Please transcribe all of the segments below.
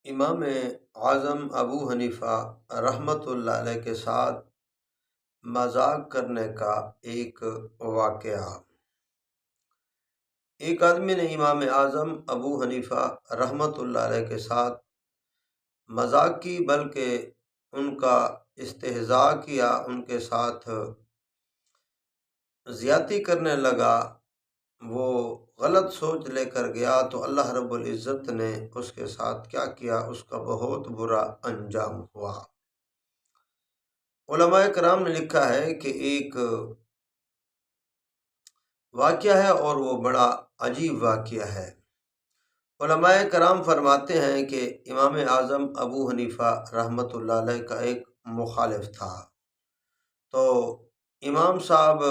امام اعظم ابو حنیفہ رحمۃ اللہ علیہ کے ساتھ مذاق کرنے کا ایک واقعہ۔ ایک آدمی نے امام اعظم ابو حنیفہ رحمۃ اللہ علیہ کے ساتھ مذاق کی، بلکہ ان کا استہزاء کیا، ان کے ساتھ زیادتی کرنے لگا۔ وہ غلط سوچ لے کر گیا تو اللہ رب العزت نے اس کے ساتھ کیا کیا، اس کا بہت برا انجام ہوا۔ علماء کرام نے لکھا ہے کہ ایک واقعہ ہے اور وہ بڑا عجیب واقعہ ہے۔ علماء کرام فرماتے ہیں کہ امام اعظم ابو حنیفہ رحمۃ اللہ علیہ کا ایک مخالف تھا۔ تو امام صاحب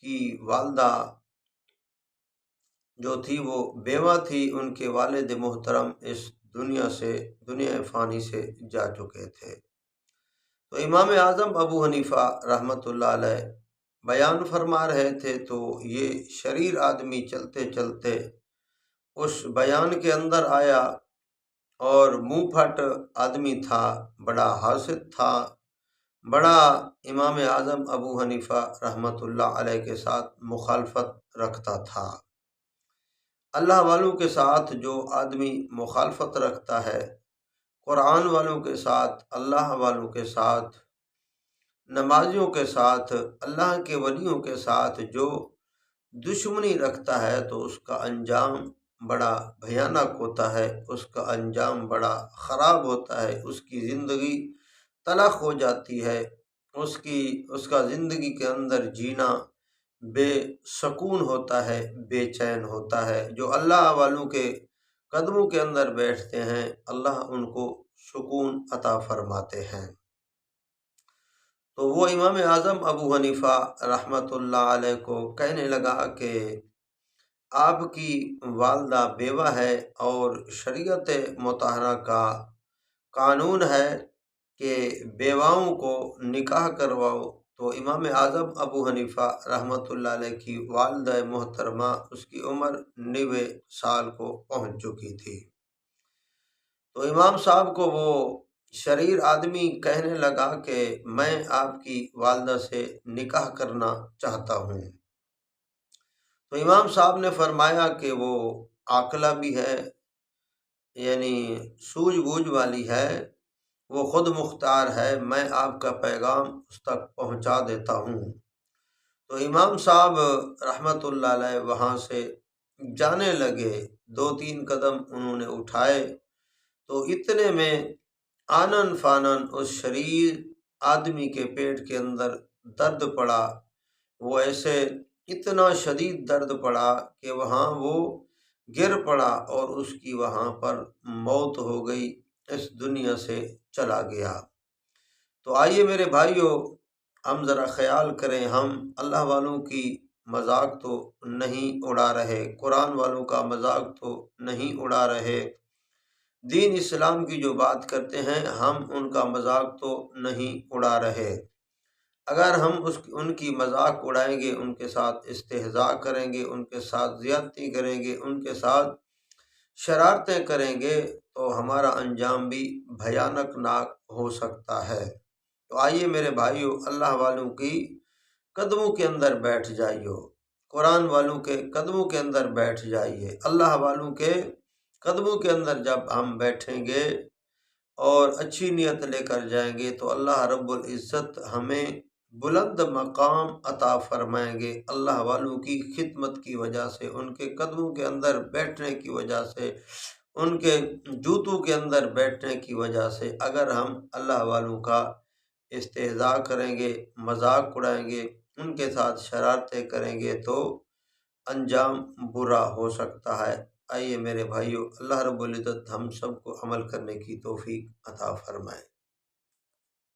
کی والدہ جو تھی وہ بیوہ تھی، ان کے والد محترم اس دنیا فانی سے جا چکے تھے۔ تو امام اعظم ابو حنیفہ رحمۃ اللہ علیہ بیان فرما رہے تھے، تو یہ شریر آدمی چلتے چلتے اس بیان کے اندر آیا، اور منہ پھٹ آدمی تھا، بڑا حاسد تھا، بڑا امام اعظم ابو حنیفہ رحمۃ اللہ علیہ کے ساتھ مخالفت رکھتا تھا۔ اللہ والوں کے ساتھ جو آدمی مخالفت رکھتا ہے، قرآن والوں کے ساتھ، اللہ والوں کے ساتھ، نمازیوں کے ساتھ، اللہ کے ولیوں کے ساتھ جو دشمنی رکھتا ہے، تو اس کا انجام بڑا بھیانک ہوتا ہے، اس کا انجام بڑا خراب ہوتا ہے، اس کی زندگی تلخ ہو جاتی ہے، اس کا زندگی کے اندر جینا بے سکون ہوتا ہے، بے چین ہوتا ہے۔ جو اللہ والوں کے قدموں کے اندر بیٹھتے ہیں، اللہ ان کو سکون عطا فرماتے ہیں۔ تو وہ امام اعظم ابو حنیفہ رحمۃ اللہ علیہ کو کہنے لگا کہ آپ کی والدہ بیوہ ہے، اور شریعت مطہرہ کا قانون ہے کہ بیواؤں کو نکاح کرواؤ۔ تو امام اعظم ابو حنیفہ رحمۃ اللہ علیہ کی والدہ محترمہ، اس کی عمر 90 سال کو پہنچ چکی تھی۔ تو امام صاحب کو وہ شریر آدمی کہنے لگا کہ میں آپ کی والدہ سے نکاح کرنا چاہتا ہوں۔ تو امام صاحب نے فرمایا کہ وہ عاقلہ بھی ہے، یعنی سوجھ بوجھ والی ہے، وہ خود مختار ہے، میں آپ کا پیغام اس تک پہنچا دیتا ہوں۔ تو امام صاحب رحمۃ اللہ علیہ وہاں سے جانے لگے، 2-3 قدم انہوں نے اٹھائے، تو اتنے میں آنن فانن اس شریر آدمی کے پیٹ کے اندر درد پڑا۔ وہ ایسے اتنا شدید درد پڑا کہ وہاں وہ گر پڑا، اور اس کی وہاں پر موت ہو گئی، اس دنیا سے چلا گیا۔ تو آئیے میرے بھائیوں، ہم ذرا خیال کریں، ہم اللہ والوں کی مذاق تو نہیں اڑا رہے، قرآن والوں کا مذاق تو نہیں اڑا رہے، دین اسلام کی جو بات کرتے ہیں ہم ان کا مذاق تو نہیں اڑا رہے۔ اگر ہم ان کی مذاق اڑائیں گے، ان کے ساتھ استہزاء کریں گے، ان کے ساتھ زیادتی کریں گے، ان کے ساتھ شرارتیں کریں گے، تو ہمارا انجام بھی بھیانک ناک ہو سکتا ہے۔ تو آئیے میرے بھائیوں، اللہ والوں کی قدموں کے اندر بیٹھ جائیے، قرآن والوں کے قدموں کے اندر بیٹھ جائیے۔ اللہ والوں کے قدموں کے اندر جب ہم بیٹھیں گے اور اچھی نیت لے کر جائیں گے، تو اللہ رب العزت ہمیں بلند مقام عطا فرمائیں گے۔ اللہ والوں کی خدمت کی وجہ سے، ان کے قدموں کے اندر بیٹھنے کی وجہ سے، ان کے جوتوں کے اندر بیٹھنے کی وجہ سے، اگر ہم اللہ والوں کا استہزاء کریں گے، مذاق اڑائیں گے، ان کے ساتھ شرارتیں کریں گے، تو انجام برا ہو سکتا ہے۔ آئیے میرے بھائیوں، اللہ رب العزت ہم سب کو عمل کرنے کی توفیق عطا فرمائے۔